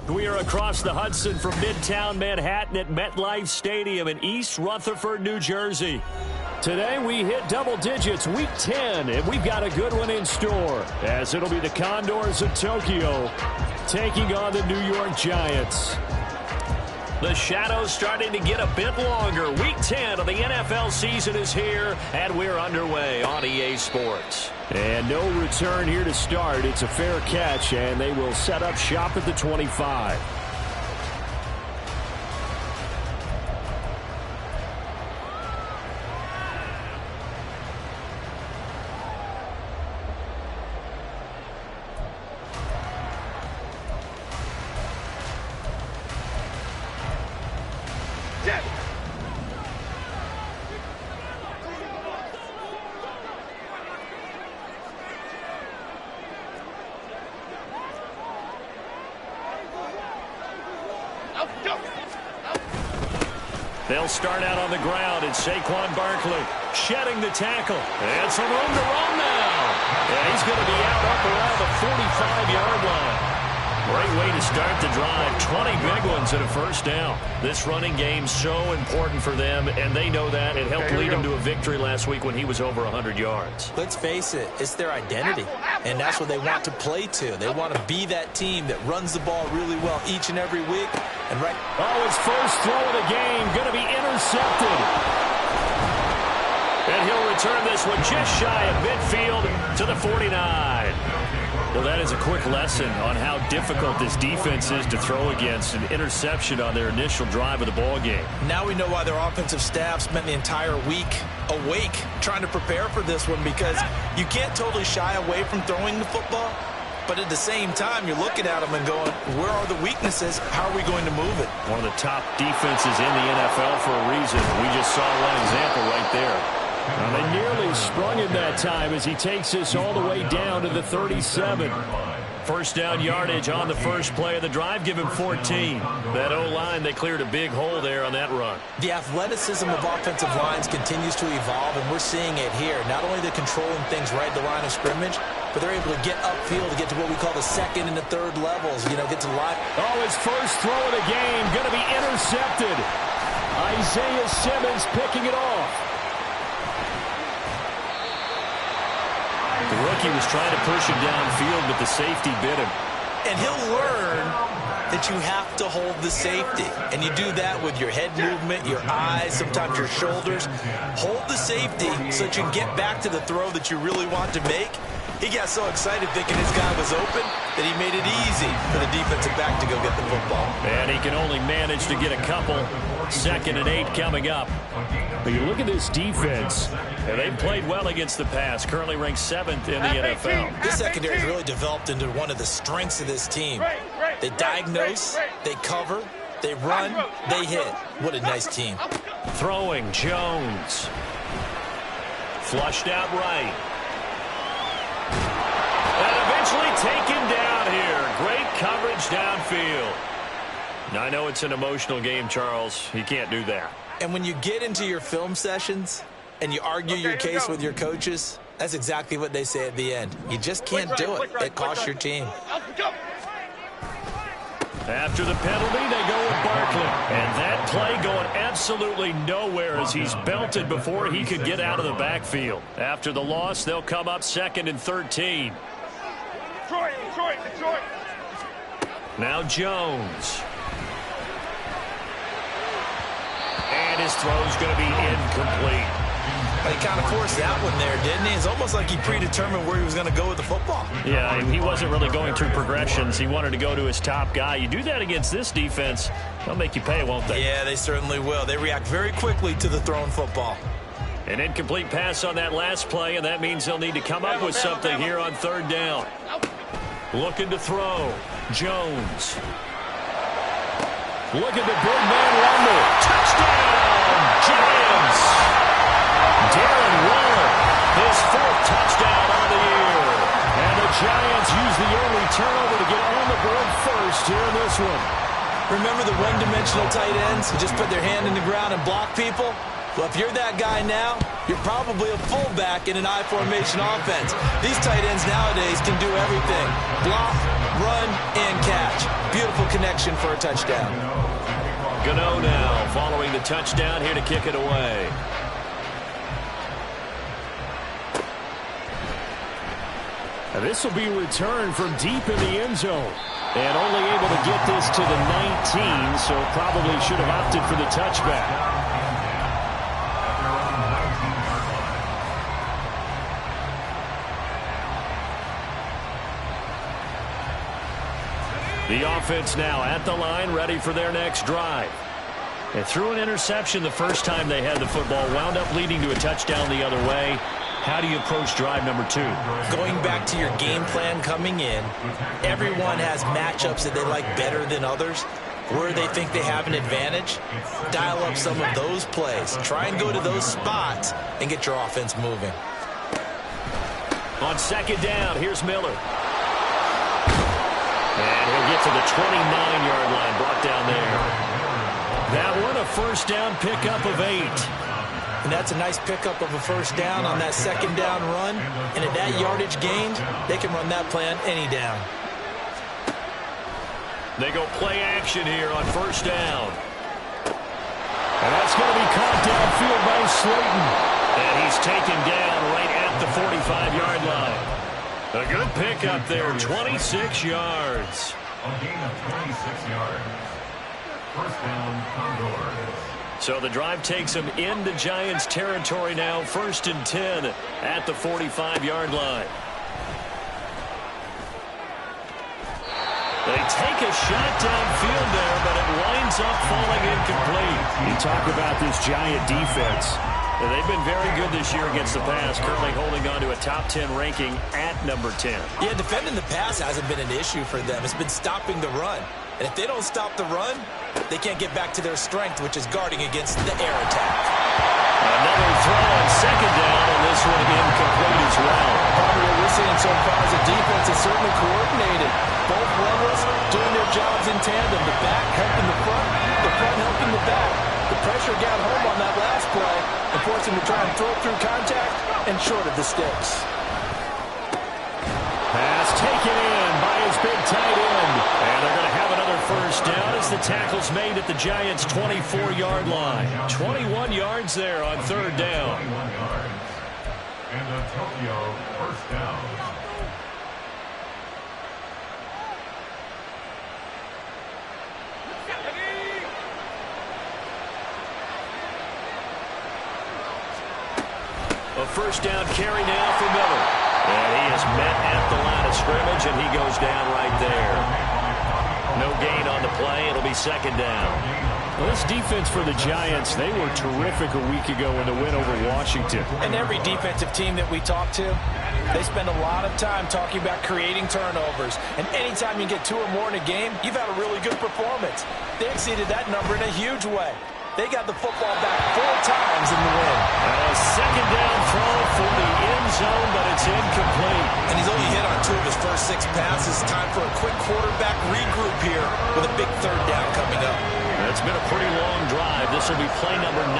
We are across the Hudson from Midtown Manhattan at MetLife Stadium in East Rutherford, New Jersey. Today we hit double digits, week 10, and we've got a good one in store, as it'll be the Condors of Tokyo taking on the New York Giants. The shadows starting to get a bit longer. Week 10 of the NFL season is here, and we're underway on EA Sports. And no return here to start. It's a fair catch, and they will set up shop at the 25. They'll start out on the ground, and Saquon Barkley shedding the tackle. And some room to run now. And he's going to be out up around the 45-yard line. Great way to start the drive. 20 big ones and a first down. This running game so important for them, and they know that. It helped lead them to a victory last week when he was over 100 yards. Let's face it, it's their identity, and that's what they want to play to. They want to be that team that runs the ball really well each and every week. And his first throw of the game going to be intercepted. And he'll return this one just shy of midfield to the 49. Well, that is a quick lesson on how difficult this defense is to throw against. An interception on their initial drive of the ball game. Now we know why their offensive staff spent the entire week awake trying to prepare for this one, because you can't totally shy away from throwing the football. But at the same time, you're looking at them and going, where are the weaknesses? How are we going to move it? One of the top defenses in the NFL for a reason. We just saw one example right there. And they nearly sprung him that time as he takes this all the way down to the 37. First down yardage on the first play of the drive. Give him 14. That O-line, they cleared a big hole there on that run. The athleticism of offensive lines continues to evolve, and we're seeing it here. Not only they're controlling things right at the line of scrimmage, but they're able to get upfield to get to what we call the second and the third levels. You know, get to the line. Oh, his first throw of the game going to be intercepted. Isaiah Simmons picking it off. The rookie was trying to push him downfield, but the safety bit him. And he'll learn that you have to hold the safety. And you do that with your head movement, your eyes, sometimes your shoulders. Hold the safety so that you can get back to the throw that you really want to make. He got so excited thinking his guy was open that he made it easy for the defensive back to go get the football. And he can only manage to get a couple. 2nd and 8 coming up. But you look at this defense, and they've played well against the pass. Currently ranked 7th in the NFL. This secondary has really developed into one of the strengths of this team. They diagnose, they cover, they run, they hit. What a nice team. Throwing, Jones. Flushed out right. And eventually taken down here. Great coverage downfield. Now, I know it's an emotional game, Charles. You can't do that. And when you get into your film sessions and you argue your case with your coaches, that's exactly what they say at the end. You just can't do it. It costs your team. After the penalty, they go with Barkley. And that play going absolutely nowhere as he's belted before he could get out of the backfield. After the loss, they'll come up 2nd and 13. Detroit. Now Jones. And his throw's going to be incomplete. He kind of forced that one there, didn't he? It's almost like he predetermined where he was going to go with the football. Yeah, he wasn't really going through progressions. He wanted to go to his top guy. You do that against this defense, they'll make you pay, won't they? Yeah, they certainly will. They react very quickly to the thrown football. An incomplete pass on that last play, and that means they'll need to come up with something here on 3rd down. Looking to throw. Jones. Look at the big man rumble. Touchdown, Giants. Darren Waller, his 4th touchdown on the year. And the Giants use the early turnover to get on the board first here in this one. Remember the one-dimensional tight ends who just put their hand in the ground and block people? Well, if you're that guy now, you're probably a fullback in an I-formation offense. These tight ends nowadays can do everything. Block, run, and catch. Beautiful. beautiful connection for a touchdown. Gano now following the touchdown, here to kick it away. And this will be returned from deep in the end zone. And only able to get this to the 19, so probably should have opted for the touchback. The offense now at the line, ready for their next drive. They threw an interception the first time they had the football, wound up leading to a touchdown the other way. How do you approach drive number 2? Going back to your game plan coming in, everyone has matchups that they like better than others. Where they think they have an advantage, dial up some of those plays. Try and go to those spots and get your offense moving. On second down, here's Miller. And he'll get to the 29-yard line, brought down there. That one, a first down pickup of 8. And that's a nice pickup of a first down on that second down run. And at that yardage gained, they can run that play on any down. They go play action here on first down. And that's going to be caught downfield by Slayton. And he's taken down right at the 45-yard line. A good pickup there, 26 yards. A gain of 26 yards. First down, Condors. So the drive takes them into Giants territory now, 1st and 10 at the 45-yard line. They take a shot downfield there, but it winds up falling incomplete. You talk about this Giant defense. They've been very good this year against the pass, currently holding on to a top 10 ranking at number 10. Yeah, defending the pass hasn't been an issue for them. It's been stopping the run. And if they don't stop the run, they can't get back to their strength, which is guarding against the air attack. Another throw on second down, and this one incomplete as well. Probably what we're seeing so far is the defense is certainly coordinated. Both levels doing their jobs in tandem. The back helping the front helping the back. The pressure got home on that last play and forced him to try and throw through contact and short of the sticks. Pass taken in by his big tight end. And they're going to have another first down as the tackle's made at the Giants' 24-yard line. 21 yards there on third down. 21 yards. And a Tokyo first down. A first down carry now for Miller. And he is met at the line of scrimmage, and he goes down right there. No gain on the play. It'll be second down. Well, this defense for the Giants, they were terrific a week ago in the win over Washington. And every defensive team that we talk to, they spend a lot of time talking about creating turnovers. And anytime you get 2 or more in a game, you've had a really good performance. They exceeded that number in a huge way. They got the football back 4 times in the win. A second down throw for the end zone, but it's incomplete. And he's only hit on 2 of his first 6 passes. Time for a quick quarterback regroup here with a big third down coming up. It's been a pretty long drive. This will be play number 9,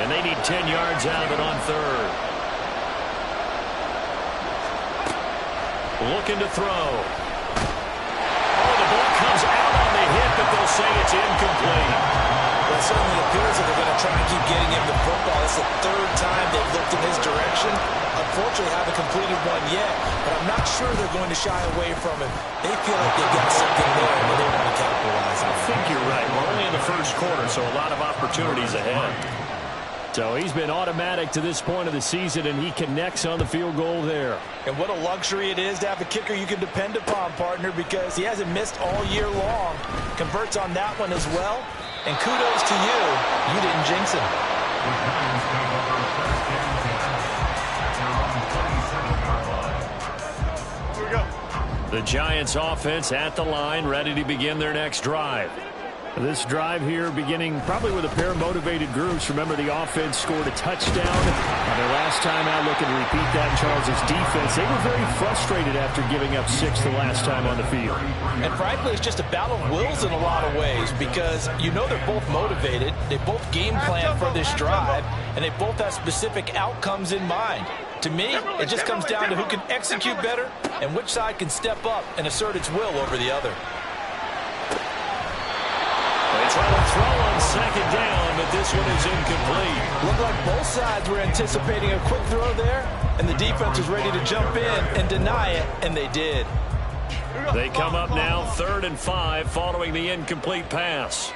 and they need 10 yards out of it on third. Looking to throw. Oh, the ball comes out on the hit, but they'll say it's incomplete. Well, it certainly appears that they're going to try and keep getting him the football. It's the 3rd time they've looked in his direction. Unfortunately, haven't completed one yet, but I'm not sure they're going to shy away from him. They feel like they've got something there, and they want to capitalize on it. I think you're right. We're only in the first quarter, so a lot of opportunities ahead. So he's been automatic to this point of the season, and he connects on the field goal there. And what a luxury it is to have a kicker you can depend upon, partner, because he hasn't missed all year long. Converts on that one as well. And kudos to you. You didn't jinx him. Here we go. The Giants offense at the line, ready to begin their next drive. This drive here beginning probably with a pair of motivated groups. Remember, the offense scored a touchdown on their last time out. Looking to repeat that in Charles' defense. They were very frustrated after giving up 6 the last time on the field. And frankly, it's just a battle of wills in a lot of ways because you know they're both motivated. They both game plan for this drive, and they both have specific outcomes in mind. To me, it just comes down to who can execute better and which side can step up and assert its will over the other. They try to throw on second down, but this one is incomplete. Looked like both sides were anticipating a quick throw there, and the defense was ready to jump in and deny it, and they did. They come up now 3rd and 5 following the incomplete pass.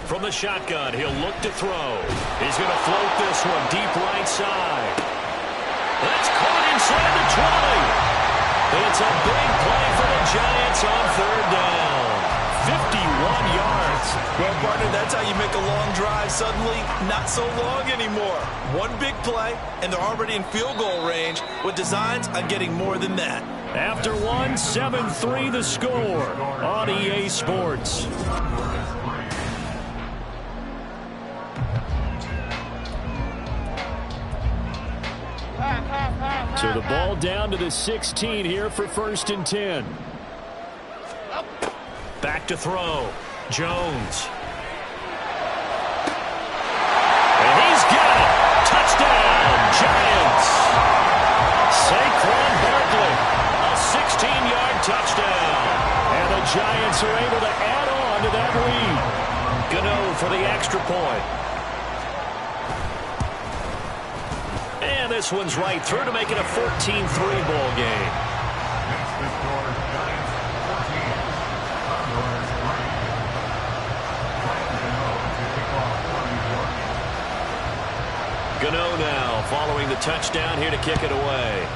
From the shotgun, he'll look to throw. He's going to float this one deep right side. That's caught inside the 20. It's a big play for the Giants on 3rd down. 51 yards. Well, partner, that's how you make a long drive suddenly not so long anymore. One big play, and they're already in field goal range with designs on getting more than that. After one, 7-3 the score on EA Sports. So the ball down to the 16 here for 1st and 10. Back to throw. Jones. And he's got it. Touchdown, Giants. Saquon Barkley, a 16-yard touchdown. And the Giants are able to add on to that lead. Gano for the extra point. And this one's right through to make it a 14-3 ball game. Next to score, Giants 14. Condors 3. Gano now following the touchdown here to kick it away.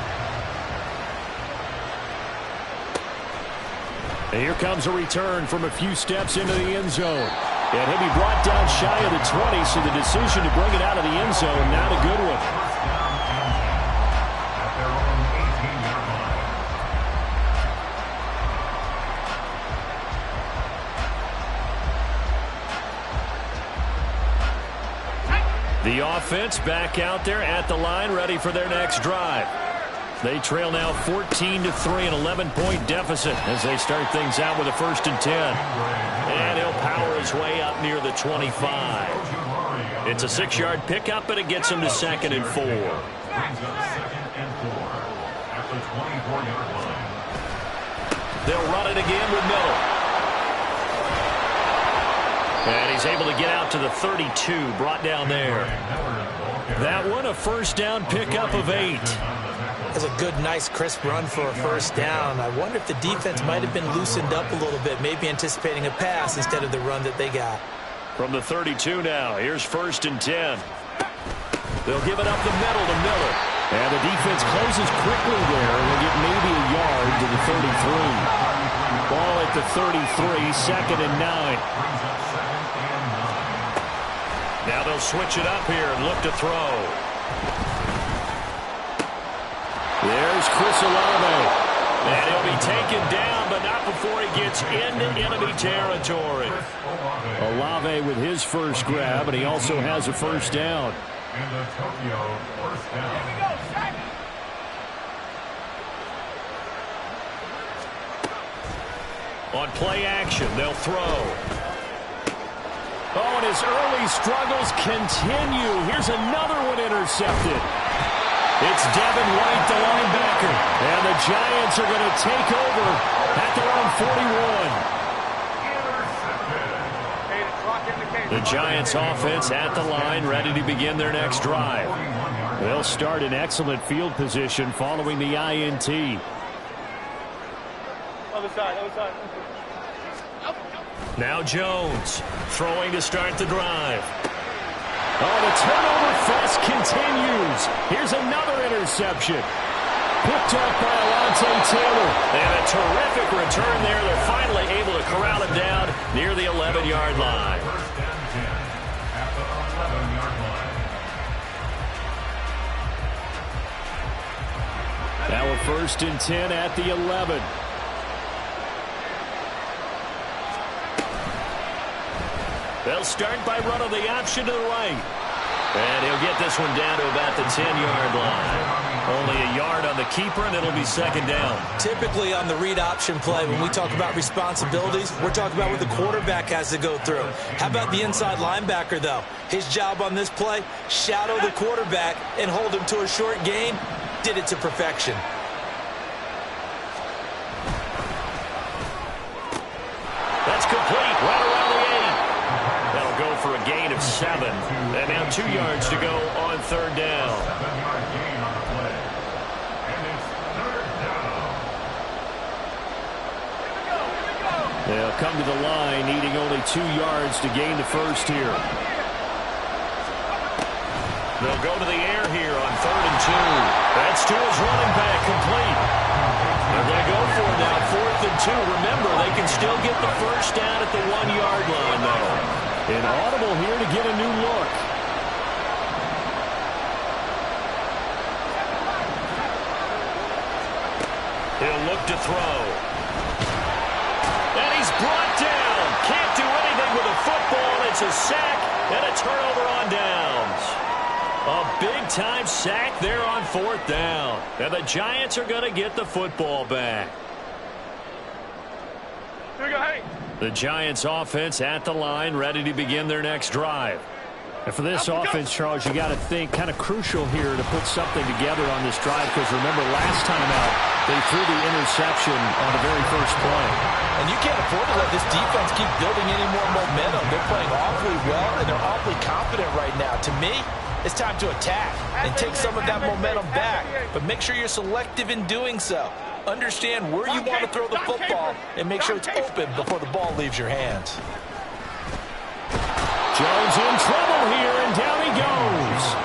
And here comes a return from a few steps into the end zone. And he'll be brought down shy of the 20, so the decision to bring it out of the end zone, not a good one. The offense back out there at the line, ready for their next drive. They trail now 14-3, an 11-point deficit as they start things out with a 1st and 10. And he'll power his way up near the 25. It's a 6-yard pickup, but it gets him to 2nd and 4. Brings up 2nd and 4 at the 24-yard line. They'll run it again with Miller. And he's able to get out to the 32, brought down there. That one, a 1st down pickup of 8. That's a good, nice, crisp run for a 1st down. I wonder if the defense might have been loosened up a little bit, maybe anticipating a pass instead of the run that they got. From the 32 now, here's 1st and 10. They'll give it up the middle to Miller. And the defense closes quickly there, and they'll get maybe a yard to the 33. Ball at the 33, 2nd and 9. Now they'll switch it up here and look to throw. There's Chris Olave. And he'll be taken down, but not before he gets into enemy territory. Olave with his first grab, and he also has a 1st down. And the Tokyo 1st down. On play action, they'll throw. Oh, and his early struggles continue. Here's another one intercepted. It's Devin White, the linebacker. And the Giants are going to take over at their own 41. The Giants offense at the line, ready to begin their next drive. They'll start in excellent field position following the INT. Other side, other side. Now Jones throwing to start the drive. Oh, the turnover fest continues. Here's another interception. Picked up by Alontae Taylor. And a terrific return there. They're finally able to corral him down near the 11-yard line. First down 10 at the 11-yard line. Now a 1st and 10 at the 11. They'll start by running the option to the right. And he'll get this one down to about the 10-yard line. Only a yard on the keeper, and it'll be 2nd down. Typically on the read option play, when we talk about responsibilities, we're talking about what the quarterback has to go through. How about the inside linebacker, though? His job on this play, shadow the quarterback and hold him to a short gain. Did it to perfection. complete right around the 8. That'll go for a gain of 7. And now 2 yards to go on third down. 7-yard gain on the play. And it's third down. They'll come to the line, needing only 2 yards to gain the first here. They'll go to the air here on 3rd and 2. That's to his running back, complete. They're going to go for it now, 4th and 2. Remember, they can still get the first down at the 1-yard line, though. An audible here to get a new look. He'll look to throw. And he's brought down. Can't do anything with a football. It's a sack and a turnover on downs. A big-time sack there on 4th down. And the Giants are going to get the football back. Here we go, hey. The Giants offense at the line, ready to begin their next drive. And for this offense, Charles, you got to think kind of crucial here to put something together on this drive, because remember last time out, they threw the interception on the very first play. And you can't afford to let this defense keep building any more momentum. They're playing awfully well, and they're awfully confident right now. To me, it's time to attack and take some of that momentum back. But make sure you're selective in doing so. Understand where you want to throw the football and make sure it's open before the ball leaves your hands. Jones in trouble here, and down he goes.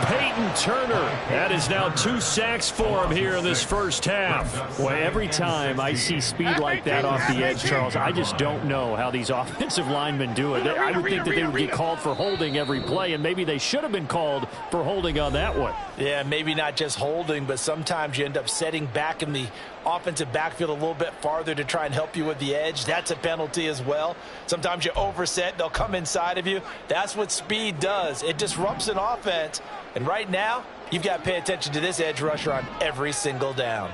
Peyton Turner. That is now 2 sacks for him here in this first half. Boy, every time I see speed like that off the edge, Charles, I just don't know how these offensive linemen do it. I would think that they would get called for holding every play, and maybe they should have been called for holding on that one. Yeah, maybe not just holding, but sometimes you end up setting back in the offensive backfield a little bit farther to try and help you with the edge. That's a penalty as well. Sometimes you overset, they'll come inside of you. That's what speed does. It disrupts an offense. And right now, you've got to pay attention to this edge rusher on every single down.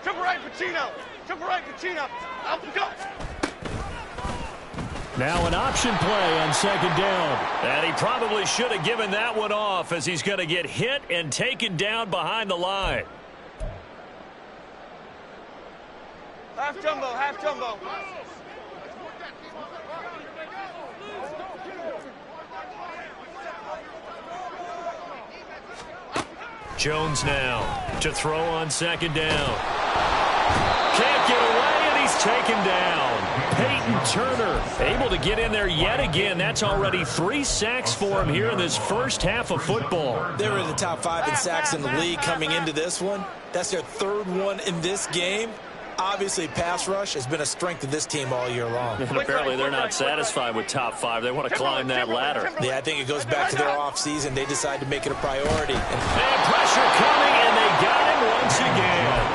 Triple right, Pacino. Triple right, Pacino. Up and go. Now an option play on 2nd down. And he probably should have given that one off, as he's going to get hit and taken down behind the line. Half jumbo, half jumbo. Jones now to throw on 2nd down. Can't get away, and he's taken down. Peyton Turner able to get in there yet again. That's already 3 sacks for him here in this first half of football. They were in the top 5 in sacks in the league coming into this one. That's their 3rd one in this game. Obviously, pass rush has been a strength of this team all year long. And apparently they're not satisfied with top 5. They want to climb that ladder. Yeah, I think it goes back to their offseason. They decided to make it a priority. And pressure coming, and they got him once again.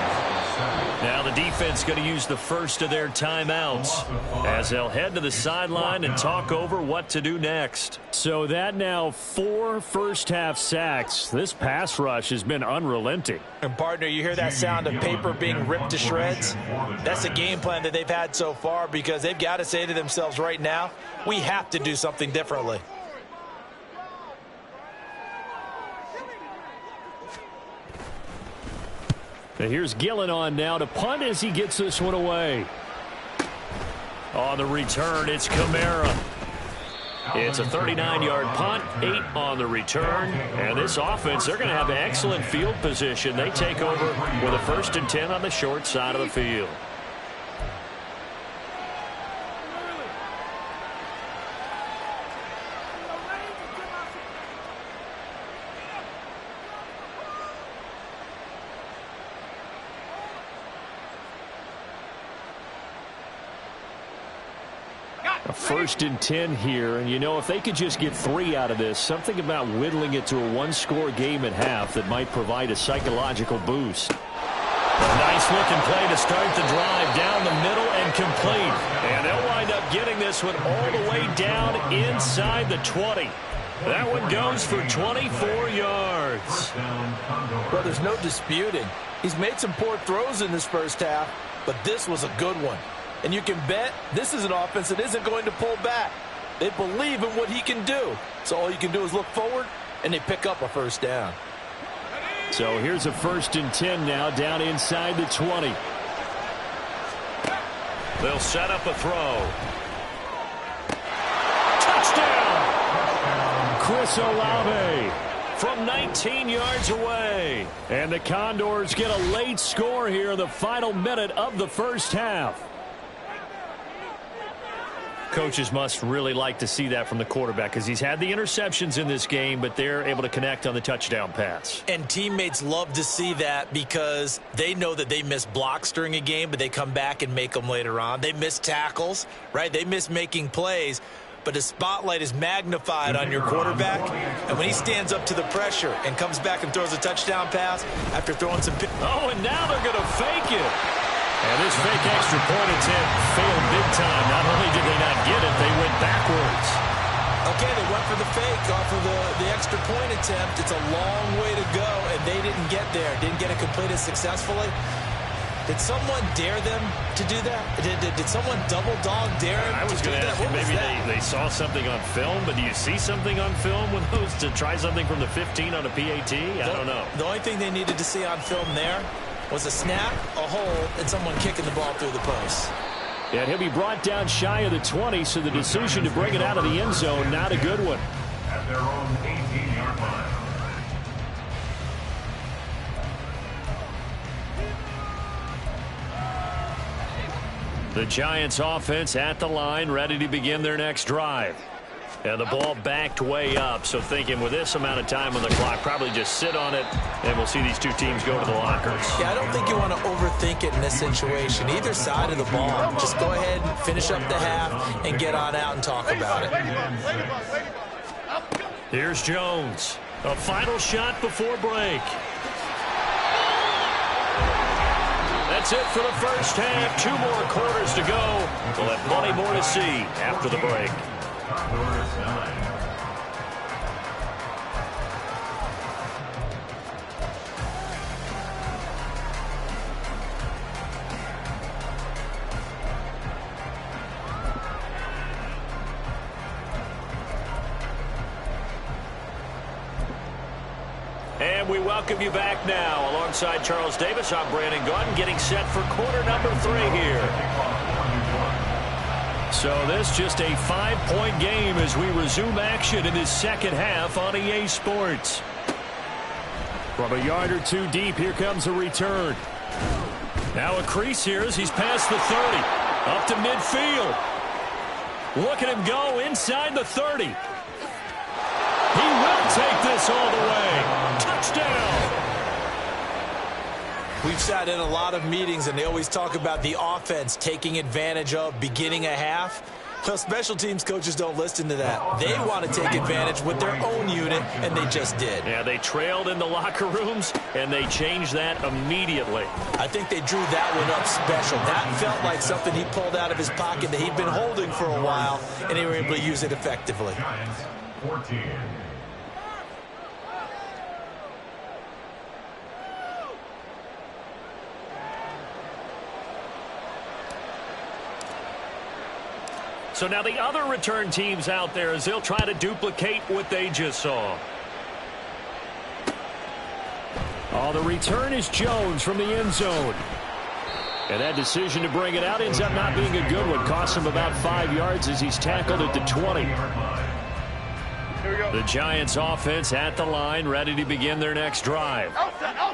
Now the defense going to use the first of their timeouts as they'll head to the sideline and talk over what to do next. So that now 4 first-half sacks. This pass rush has been unrelenting. And, partner, you hear that sound of paper being ripped to shreds? That's the game plan that they've had so far, because they've got to say to themselves right now, we have to do something differently. And here's Gillen on now to punt as he gets this one away. On the return, it's Kamara. It's a 39-yard punt, 8 on the return. And this offense, they're going to have excellent field position. They take over with a 1st and 10 on the short side of the field. A 1st and 10 here, and you know, if they could just get 3 out of this, something about whittling it to a 1-score game at half that might provide a psychological boost. A nice-looking play to start the drive down the middle and complete. And they'll wind up getting this one all the way down inside the 20. That one goes for 24 yards. Well, there's no disputing. He's made some poor throws in this first half, but this was a good one. And you can bet this is an offense that isn't going to pull back. They believe in what he can do. So all you can do is look forward, and they pick up a 1st down. So here's a 1st and 10 now, down inside the 20. They'll set up a throw. Touchdown! Chris Olave from 19 yards away. And the Condors get a late score here in the final minute of the first half. Coaches must really like to see that from the quarterback because he's had the interceptions in this game, but they're able to connect on the touchdown pass. And teammates love to see that because they know that they miss blocks during a game, but they come back and make them later on. They miss tackles, right? They miss making plays, but the spotlight is magnified on your quarterback. And when he stands up to the pressure and comes back and throws a touchdown pass after throwing some... Oh, and now they're going to fake it. And this fake extra point attempt failed big time. Not only did they not get it, they went backwards. Okay, they went for the fake off of the extra point attempt. It's a long way to go, and they didn't get there. Didn't get it completed successfully. Did someone dare them to do that? Did someone double dog dare them I was going to ask you, maybe they saw something on film, but do you see something on film with those to try something from the 15 on a PAT? I don't know. The only thing they needed to see on film there was a snap, a hold, and someone kicking the ball through the post. And he'll be brought down shy of the 20, so the decision to bring it out of the end zone, not a good one. At their own 18-yard line. The Giants offense at the line, ready to begin their next drive. And the ball backed way up, so thinking with this amount of time on the clock, probably just sit on it, and we'll see these two teams go to the lockers. Yeah, I don't think you want to overthink it in this situation. Either side of the ball, just go ahead and finish up the half and get on out and talk about it. Here's Jones. A final shot before break. That's it for the first half. 2 more quarters to go. We'll have plenty more to see after the break. Condors 9. And we welcome you back now. Alongside Charles Davis, I'm Brandon Gaudin, getting set for quarter number 3 here. So this just a 5-point game as we resume action in this second half on EA Sports. From a yard or 2 deep, here comes a return. Now a crease here as he's past the 30. Up to midfield. Look at him go inside the 30. He will take this all the way. Touchdown. We've sat in a lot of meetings, and they always talk about the offense taking advantage of beginning a half. Well, special teams coaches don't listen to that. They want to take advantage with their own unit, and they just did. Yeah, they trailed in the locker rooms, and they changed that immediately. I think they drew that one up special. That felt like something he pulled out of his pocket that he'd been holding for a while, and they were able to use it effectively. Giants 14. So now the other return teams out there as they'll try to duplicate what they just saw. Oh, the return is Jones from the end zone. And that decision to bring it out ends up not being a good one. Costs him about 5 yards as he's tackled at the 20. The Giants offense at the line, ready to begin their next drive.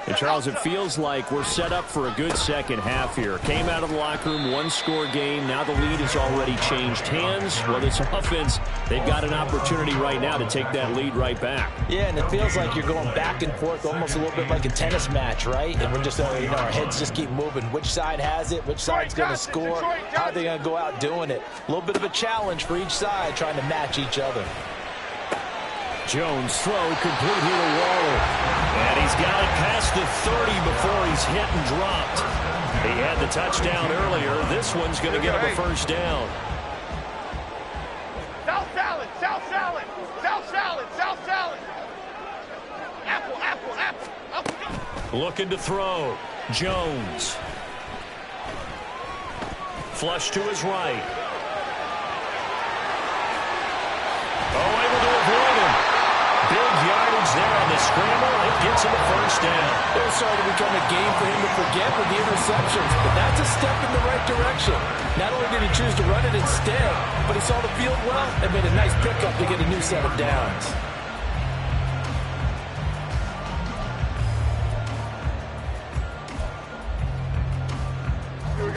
And Charles, it feels like we're set up for a good second half here. Came out of the locker room, 1-score game. Now the lead has already changed hands. Well, this offense, they've got an opportunity right now to take that lead right back. Yeah, and it feels like you're going back and forth, almost a little bit like a tennis match, right? And we're just, our heads just keep moving. Which side has it? Which side's going to score? How are they going to go out doing it? A little bit of a challenge for each side, trying to match each other. Jones throw complete here to Waller. And he's got it past the 30 before he's hit and dropped. He had the touchdown earlier. This one's going to get him a first down. South salad, south salad, south salad, south salad. Apple, apple, apple, apple. Looking to throw. Jones. Flush to his right. Oh, able to avoid him. Big yardage there on the scramble. gets him a first down. It was starting to become a game for him to forget with the interceptions, but that's a step in the right direction. Not only did he choose to run it instead, but he saw the field well and made a nice pickup to get a new set of downs.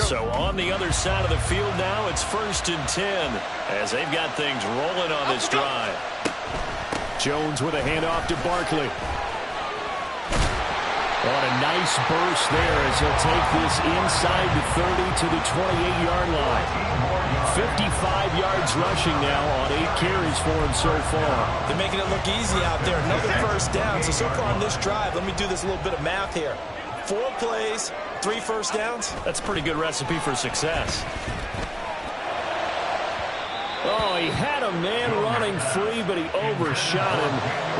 So on the other side of the field now, it's 1st and 10 as they've got things rolling on this drive. Jones with a handoff to Barkley. On a nice burst there as he'll take this inside the 30 to the 28-yard line. 55 yards rushing now on 8 carries for him so far. They're making it look easy out there. Another first down. So far on this drive, let me do this little bit of math here. 4 plays, 3 first downs. That's a pretty good recipe for success. Oh, he had a man running free, but he overshot him,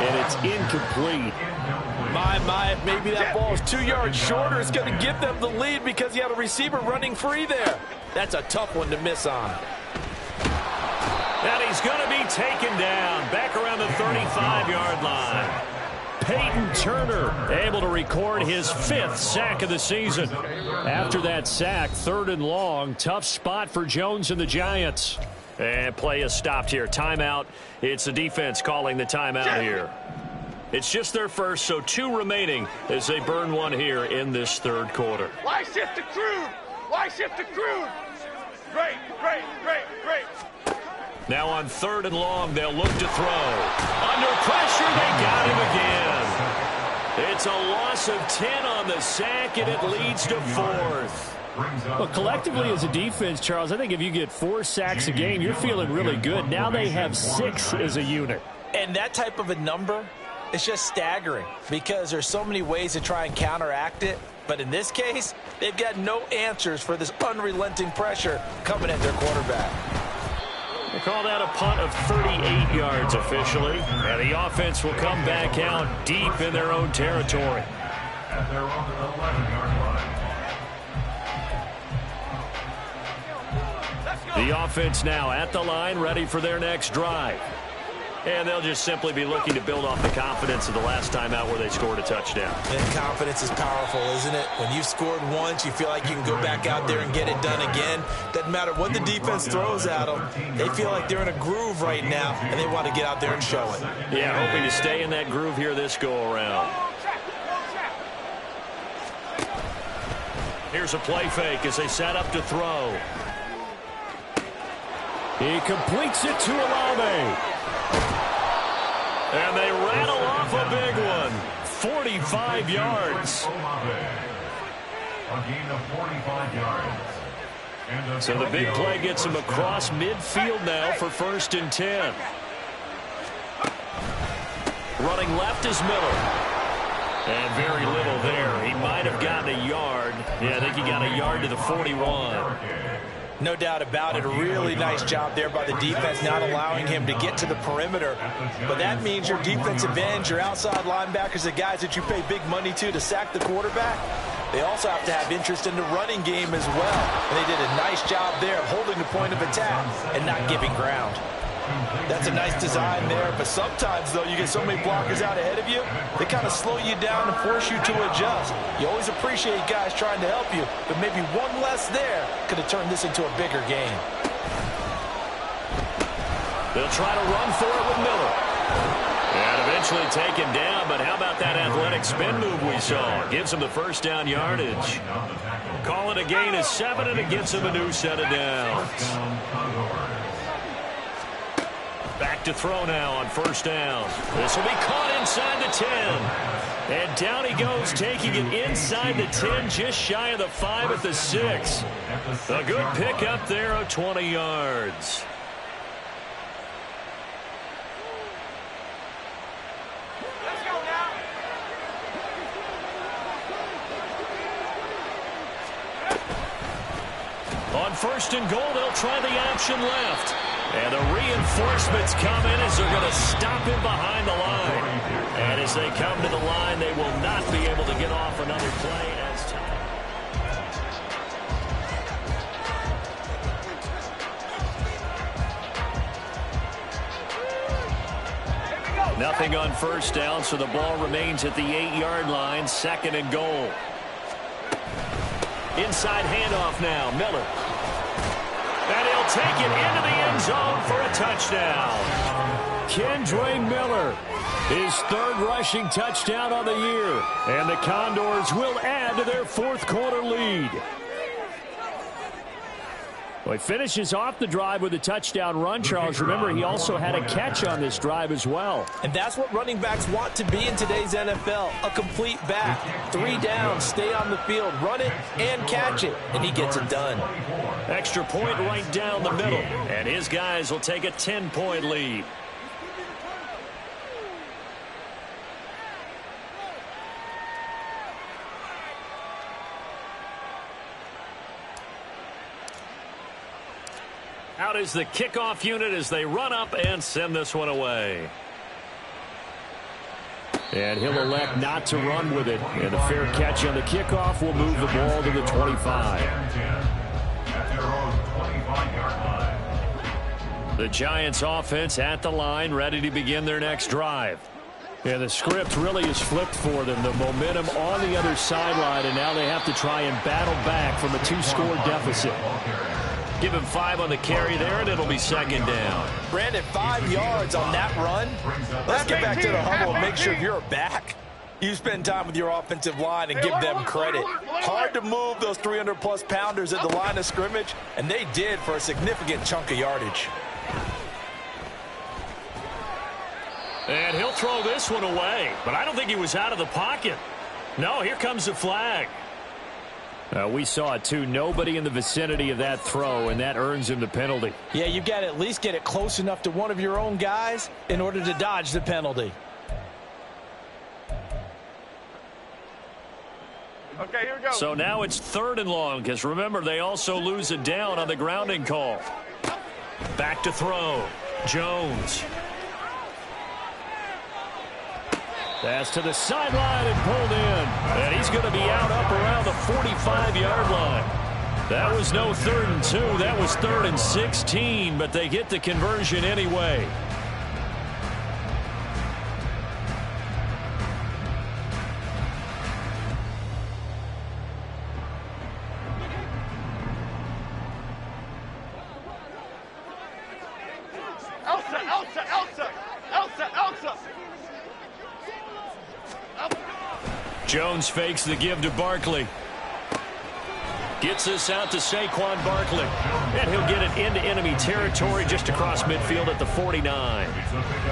and it's incomplete. My, maybe that ball is 2 yards shorter. It's going to give them the lead because he had a receiver running free there. That's a tough one to miss on. And he's going to be taken down back around the 35-yard line. Peyton Turner able to record his 5th sack of the season. After that sack, 3rd and long, tough spot for Jones and the Giants. And play is stopped here. Timeout. It's the defense calling the timeout here. It's just their first, so 2 remaining as they burn one here in this 3rd quarter. Why shift to crude? Why shift to crude? Great, great, great, great. Now on 3rd and long, they'll look to throw. Under pressure, they got him again. It's a loss of 10 on the sack, and it leads to 4th. Well, collectively as a defense, Charles, I think if you get 4 sacks a game, you're feeling really good. Now they have 6 as a unit. And that type of a number, it's just staggering because there's so many ways to try and counteract it. But in this case, they've got no answers for this unrelenting pressure coming at their quarterback. They call that a punt of 38 yards officially. And the offense will come back out deep in their own territory. At their own 11-yard line. The offense now at the line, ready for their next drive. And they'll just simply be looking to build off the confidence of the last time out where they scored a touchdown. And confidence is powerful, isn't it? When you've scored once, you feel like you can go back out there and get it done again. Doesn't matter what the defense throws at them. They feel like they're in a groove right now, and they want to get out there and show it. Yeah, hoping to stay in that groove here this go-around. Here's a play fake as they set up to throw. He completes it to Olave. And they rattle off a big one. 45 yards. A gain of 45 yards. So the big play gets him across midfield now for 1st and 10. Running left is Miller. And very little there. He might have gotten a yard. Yeah, I think he got a yard to the 41. No doubt about it. A really nice job there by the defense, not allowing him to get to the perimeter. But that means your defensive ends, your outside linebackers, the guys that you pay big money to sack the quarterback, they also have to have interest in the running game as well. And they did a nice job there of holding the point of attack and not giving ground. That's a nice design there, but sometimes, though, you get so many blockers out ahead of you, they kind of slow you down and force you to adjust. You always appreciate guys trying to help you, but maybe one less there could have turned this into a bigger game. They'll try to run for it with Miller. And eventually taken down, but how about that athletic spin move we saw? Gives him the 1st down yardage. Call it a gain of 7, and it gets him a new set of downs. Back to throw now on 1st down. This will be caught inside the 10. And down he goes, taking it inside the 10, just shy of the 5 at the 6. A good pick up there of 20 yards. Let's go now. On 1st and goal, they'll try the option left. And the reinforcements come in as they're going to stop him behind the line. And as they come to the line, they will not be able to get off another play as time. Nothing on first down, so the ball remains at the 8-yard line, 2nd and goal. Inside handoff now, Miller. And he'll take it into the end zone for a touchdown. Kendre Miller, his 3rd rushing touchdown on the year. And the Condors will add to their 4th quarter lead. Well, he finishes off the drive with a touchdown run, Charles. Remember, he also had a catch on this drive as well. And that's what running backs want to be in today's NFL, a complete back. 3 down, stay on the field, run it, and catch it. And he gets it done. Extra point right down the middle. And his guys will take a 10-point lead. Out is the kickoff unit as they run up and send this one away. And he'll elect not to run with it. And a fair catch on the kickoff will move the ball to the 25. The Giants offense at the line, ready to begin their next drive. And the script really is flipped for them. The momentum on the other sideline, and now they have to try and battle back from a 2-score deficit. Give him 5 on the carry there, and it'll be 2nd down. Brandon, 5 yards on that run. Let's get back to the huddle and make sure you're back. You spend time with your offensive line and give them credit. Hard to move those 300-plus pounders at the line of scrimmage, and they did for a significant chunk of yardage. And he'll throw this one away, but I don't think he was out of the pocket. No, here comes the flag. We saw it, too. Nobody in the vicinity of that throw, and that earns him the penalty. Yeah, you've got to at least get it close enough to one of your own guys in order to dodge the penalty. Okay, here we go. So now it's 3rd and long, because remember, they also lose it down on the grounding call. Back to throw. Jones. Pass to the sideline and pulled in. And he's going to be out up around the 45-yard line. That was no 3rd and 2. That was 3rd and 16, but they get the conversion anyway. Elsa. Jones fakes the give to Barkley. Gets this out to Saquon Barkley. And he'll get it into enemy territory just across midfield at the 49.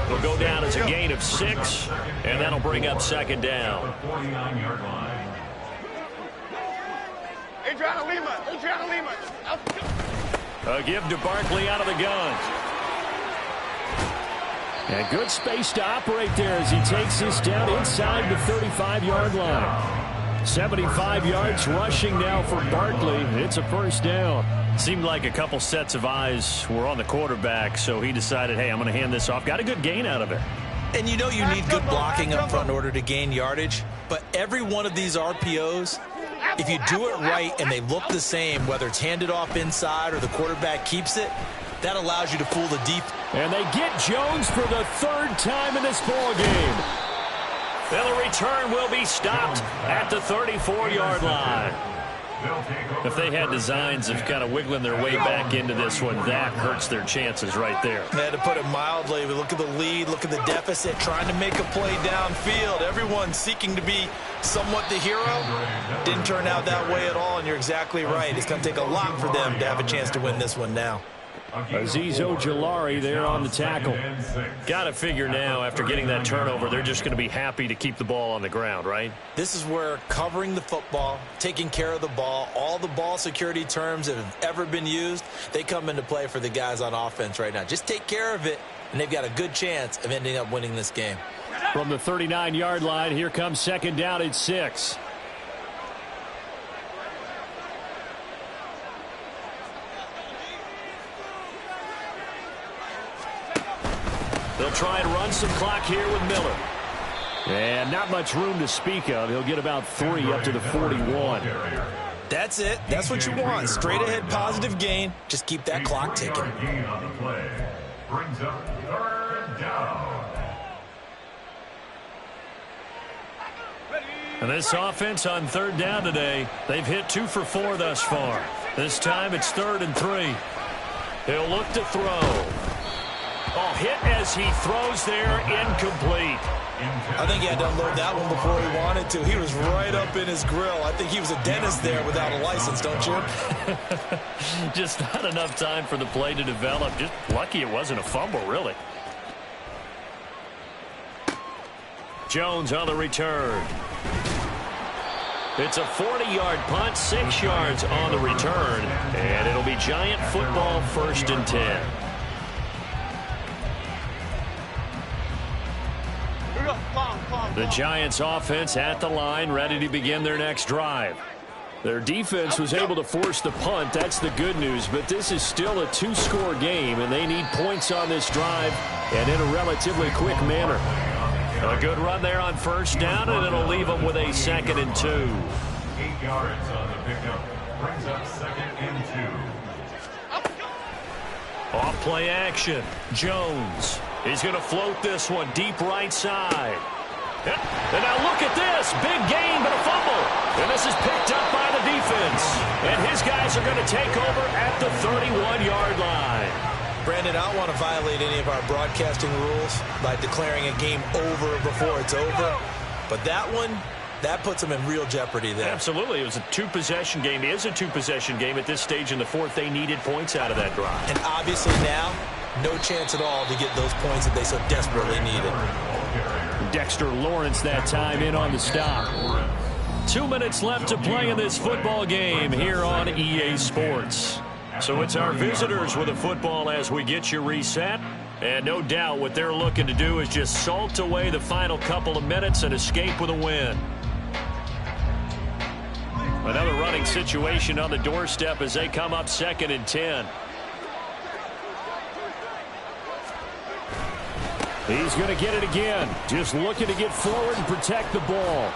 It'll go down as a gain of 6, and that'll bring up 2nd down. Adriana Lima. A give to Barkley out of the gun. And good space to operate there as he takes this down inside the 35-yard line. 75 yards rushing now for Barkley. It's a 1st down. Seemed like a couple sets of eyes were on the quarterback, so he decided, hey, I'm going to hand this off. Got a good gain out of it. And you know you need good blocking up front in order to gain yardage, but every one of these RPOs, if you do it right and they look the same, whether it's handed off inside or the quarterback keeps it, that allows you to fool the deep. And they get Jones for the 3rd time in this ball game. And the return will be stopped at the 34-yard line. If they had designs of kind of wiggling their way back into this one, that hurts their chances right there. Yeah, to put it mildly, we look at the lead, look at the deficit, trying to make a play downfield. Everyone seeking to be somewhat the hero. Didn't turn out that way at all, and you're exactly right. It's going to take a lot for them to have a chance to win this one now. Azeez Ojulari there on the tackle. Got to figure now, after getting that turnover, they're just going to be happy to keep the ball on the ground, right? This is where covering the football, taking care of the ball, all the ball security terms that have ever been used, they come into play for the guys on offense right now. Just take care of it, and they've got a good chance of ending up winning this game. From the 39-yard line, here comes 2nd down at 6. They'll try and run some clock here with Miller. And not much room to speak of. He'll get about 3 up to the 41. That's it. That's what you want. Straight ahead positive gain. Just keep that clock ticking. And this offense on third down today, they've hit 2 for 4 thus far. This time it's 3rd and 3. He'll look to throw. Oh, hit as he throws there, incomplete. I think he had to unload that one before he wanted to. He was right up in his grill. I think he was a dentist there without a license, don't you? Just not enough time for the play to develop. Just lucky it wasn't a fumble, really. Jones on the return. It's a 40-yard punt, 6 yards on the return, and it'll be Giant football, 1st and 10. The Giants offense at the line, ready to begin their next drive. Their defense was able to force the punt. That's the good news, but this is still a 2-score game, and they need points on this drive and in a relatively quick manner. A good run there on 1st down, and it'll leave them with a 2nd and 2. 8 yards on the pickup. Brings up 2nd and 2. Off play action. Jones. He's going to float this one deep right side. And now look at this. Big gain, but a fumble. And this is picked up by the defense. And his guys are going to take over at the 31-yard line. Brandon, I don't want to violate any of our broadcasting rules by declaring a game over before it's over. But that one, that puts them in real jeopardy there. Absolutely. It was a 2-possession game. It is a 2-possession game at this stage in the 4th. They needed points out of that drive. And obviously now, no chance at all to get those points that they so desperately needed. Dexter Lawrence that time in on the stop. 2 minutes left to play in this football game here on EA Sports. So it's our visitors with the football as we get you reset. And no doubt what they're looking to do is just salt away the final couple of minutes and escape with a win. Another running situation on the doorstep as they come up 2nd and 10. He's going to get it again. Just looking to get forward and protect the ball.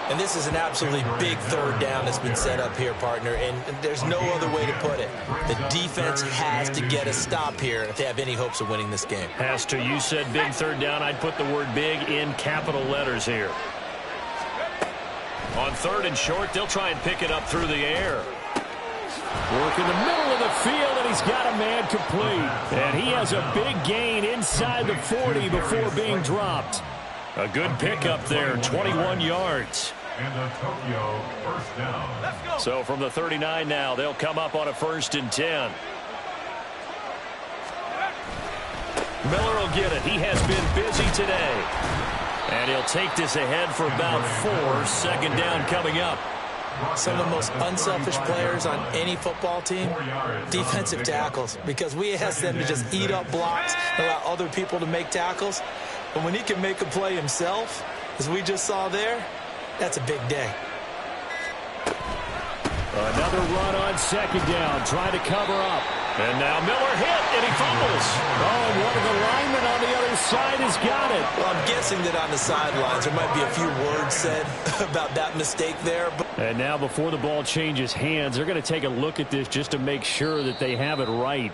And this is an absolutely big 3rd down that's been set up here, partner, and there's no other way to put it. The defense has to get a stop here if they have any hopes of winning this game. Has to. You said big 3rd down. I'd put the word big in capital letters here. On 3rd and short, they'll try and pick it up through the air. Work in the middle of the field, and he's got a man complete. And he has a big gain inside the 40 before being dropped. A good pickup there, 21 yards. And the Tokyo 1st down. Let's go. So from the 39 now, they'll come up on a 1st and 10. Miller will get it. He has been busy today. And he'll take this ahead for about 4. 2nd down coming up. Some of the most unselfish players on any football team, defensive tackles, because we ask them to just eat up blocks and allow other people to make tackles. But when he can make a play himself, as we just saw there, that's a big day. Another run on 2nd down, trying to cover up. And now Miller hit, and he fumbles. Oh, and one of the linemen on the other side has got it. Well, I'm guessing that on the sidelines there might be a few words said about that mistake there. And now before the ball changes hands, they're going to take a look at this just to make sure that they have it right.